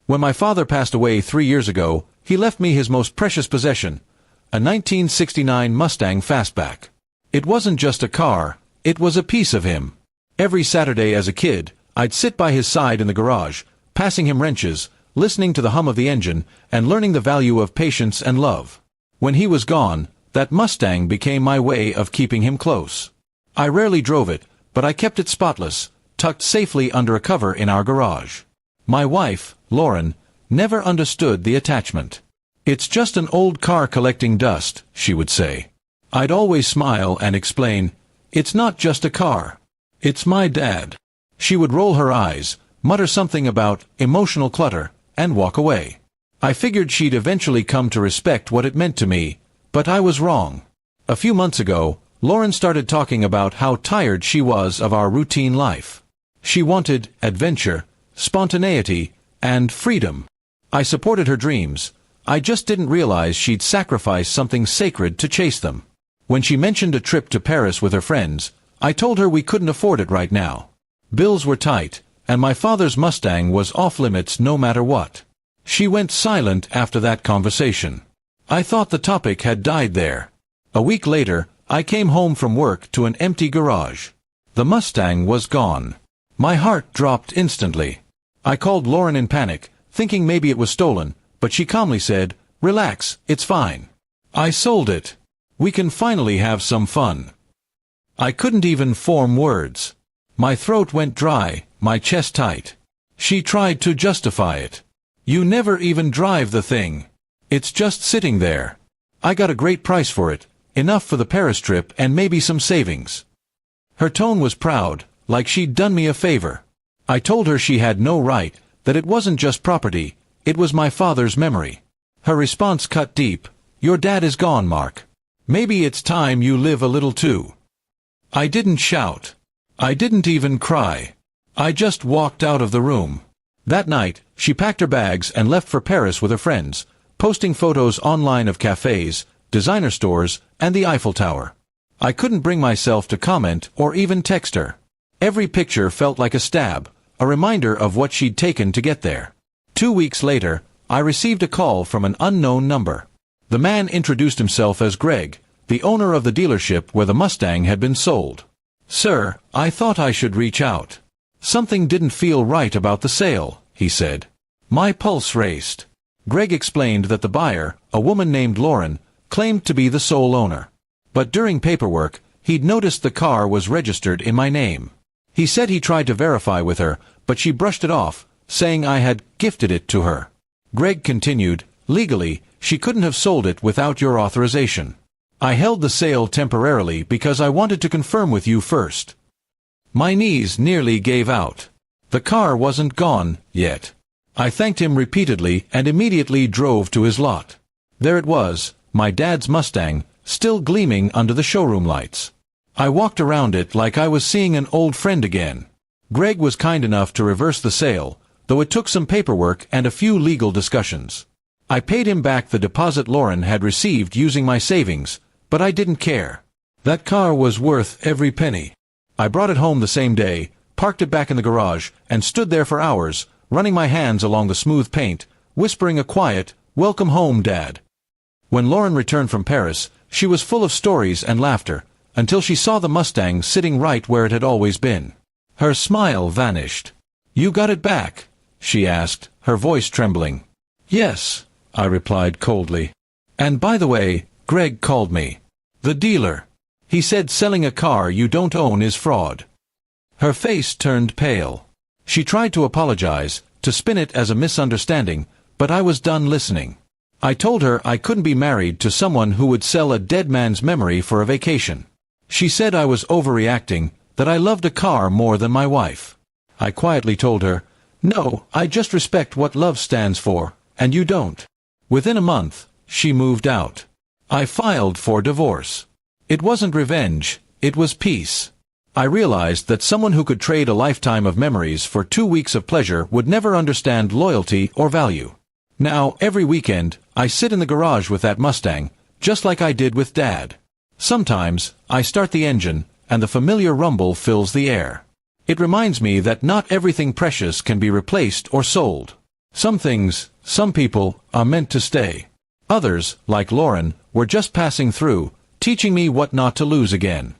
When my father passed away 3 years ago, he left me his most precious possession, a 1969 Mustang Fastback. It wasn't just a car, it was a piece of him. Every Saturday as a kid, I'd sit by his side in the garage, passing him wrenches, listening to the hum of the engine, and learning the value of patience and love. When he was gone, that Mustang became my way of keeping him close. I rarely drove it, but I kept it spotless, tucked safely under a cover in our garage. My wife, Lauren, never understood the attachment. "It's just an old car collecting dust," she would say. I'd always smile and explain, "It's not just a car. It's my dad." She would roll her eyes, mutter something about emotional clutter, and walk away. I figured she'd eventually come to respect what it meant to me, but I was wrong. A few months ago, Lauren started talking about how tired she was of our routine life. She wanted adventure, spontaneity, and freedom. I supported her dreams. I just didn't realize she'd sacrifice something sacred to chase them. When she mentioned a trip to Paris with her friends, I told her we couldn't afford it right now. Bills were tight, and my father's Mustang was off-limits no matter what. She went silent after that conversation. I thought the topic had died there. A week later, I came home from work to an empty garage. The Mustang was gone. My heart dropped instantly. I called Lauren in panic, thinking maybe it was stolen, but she calmly said, "Relax, it's fine. I sold it. We can finally have some fun." I couldn't even form words. My throat went dry, my chest tight. She tried to justify it. "You never even drive the thing. It's just sitting there. I got a great price for it, enough for the Paris trip and maybe some savings." Her tone was proud, like she'd done me a favor. I told her she had no right, that it wasn't just property, it was my father's memory. Her response cut deep. "Your dad is gone, Mark. Maybe it's time you live a little too." I didn't shout. I didn't even cry. I just walked out of the room. That night, she packed her bags and left for Paris with her friends, posting photos online of cafes, designer stores, and the Eiffel Tower. I couldn't bring myself to comment or even text her. Every picture felt like a stab, a reminder of what she'd taken to get there. 2 weeks later, I received a call from an unknown number. The man introduced himself as Greg, the owner of the dealership where the Mustang had been sold. "Sir, I thought I should reach out. Something didn't feel right about the sale," he said. My pulse raced. Greg explained that the buyer, a woman named Lauren, claimed to be the sole owner. But during paperwork, he'd noticed the car was registered in my name. He said he tried to verify with her, but she brushed it off, saying I had gifted it to her. Greg continued, "Legally, she couldn't have sold it without your authorization. I held the sale temporarily because I wanted to confirm with you first." My knees nearly gave out. The car wasn't gone yet. I thanked him repeatedly and immediately drove to his lot. There it was, my dad's Mustang, still gleaming under the showroom lights. I walked around it like I was seeing an old friend again. Greg was kind enough to reverse the sale, though it took some paperwork and a few legal discussions. I paid him back the deposit Lauren had received using my savings, but I didn't care. That car was worth every penny. I brought it home the same day, parked it back in the garage, and stood there for hours, running my hands along the smooth paint, whispering a quiet, "Welcome home, Dad." When Lauren returned from Paris, she was full of stories and laughter, until she saw the Mustang sitting right where it had always been. Her smile vanished. "You got it back?" she asked, her voice trembling. "Yes," I replied coldly. "And by the way, Greg called me. The dealer. He said selling a car you don't own is fraud." Her face turned pale. She tried to apologize, to spin it as a misunderstanding, but I was done listening. I told her I couldn't be married to someone who would sell a dead man's memory for a vacation. She said I was overreacting, that I loved a car more than my wife. I quietly told her, "No, I just respect what love stands for, and you don't." Within a month, she moved out. I filed for divorce. It wasn't revenge, it was peace. I realized that someone who could trade a lifetime of memories for 2 weeks of pleasure would never understand loyalty or value. Now, every weekend, I sit in the garage with that Mustang, just like I did with Dad. Sometimes, I start the engine, and the familiar rumble fills the air. It reminds me that not everything precious can be replaced or sold. Some things, some people, are meant to stay. Others, like Lauren, were just passing through, teaching me what not to lose again.